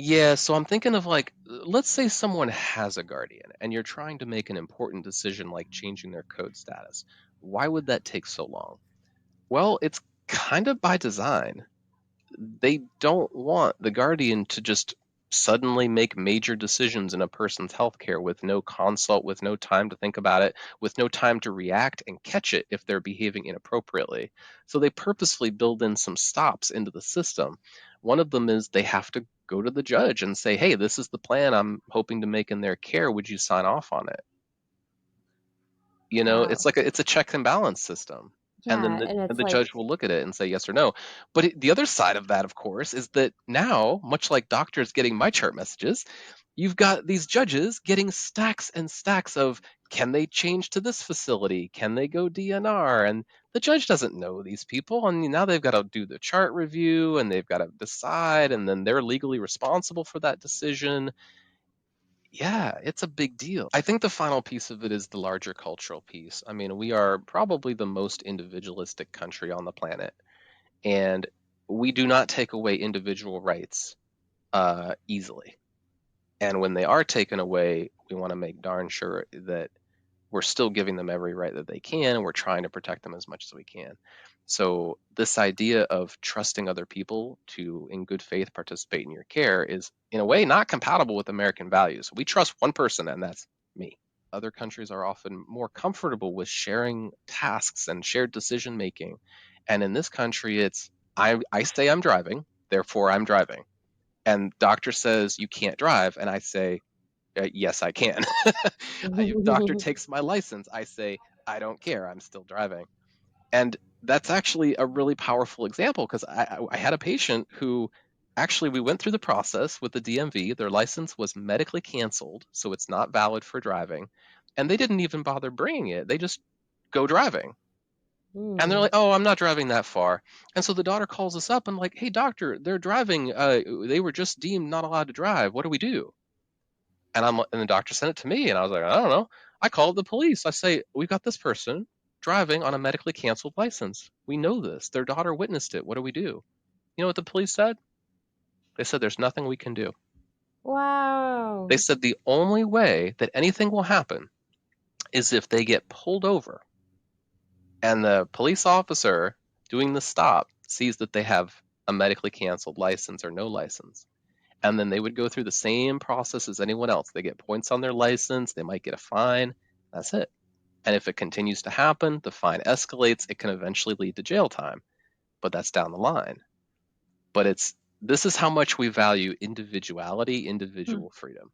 Yeah, so I'm thinking of like, let's say someone has a guardian and you're trying to make an important decision like changing their code status. Why would that take so long? Well, it's kind of by design. They don't want the guardian to just suddenly make major decisions in a person's healthcare with no consult, with no time to think about it, with no time to react and catch it if they're behaving inappropriately. So they purposefully build in some stops into the system. One of them is they have to go to the judge and say, "Hey, this is the plan I'm hoping to make in their care. Would you sign off on it?" It's Wow. like it's a check and balance system. And then Yeah, and and it's the like, judge will look at it and say yes or no. But the other side of that, of course, is that now, much like doctors getting my chart messages, you've got these judges getting stacks and stacks of, can they change to this facility? Can they go DNR? And the judge doesn't know these people. And now they've got to do the chart review and they've got to decide. And then they're legally responsible for that decision. Yeah, it's a big deal. I think the final piece of it is the larger cultural piece. I mean, we are probably the most individualistic country on the planet, and we do not take away individual rights easily. And when they are taken away, we want to make darn sure that we're still giving them every right that they can, and we're trying to protect them as much as we can. So this idea of trusting other people to, in good faith, participate in your care is, in a way, not compatible with American values. We trust one person, and that's me. Other countries are often more comfortable with sharing tasks and shared decision making. And in this country, it's I say I'm driving, therefore I'm driving. And doctor says you can't drive, and I say yes, I can. Doctor takes my license. I say, I don't care. I'm still driving. And that's actually a really powerful example because I had a patient who actually we went through the process with the DMV. Their license was medically canceled, so it's not valid for driving. And they didn't even bother bringing it. They just go driving. And they're hmm. like, oh, I'm not driving that far. And so the daughter calls us up and like, hey, doctor, they're driving. They were just deemed not allowed to drive. What do we do? And the doctor sent it to me, and I was like, I don't know. I called the police. I say, we got this person driving on a medically canceled license. We know this. Their daughter witnessed it. What do we do? You know what the police said? They said there's nothing we can do. They Wow. said the only way that anything will happen is if they get pulled over and the police officer doing the stop sees that they have a medically canceled license or no license. And then they would go through the same process as anyone else. They get points on their license, they might get a fine. That's it. And if it continues to happen, the fine escalates, it can eventually lead to jail time, but that's down the line. But this is how much we value individuality, Hmm. individual freedom.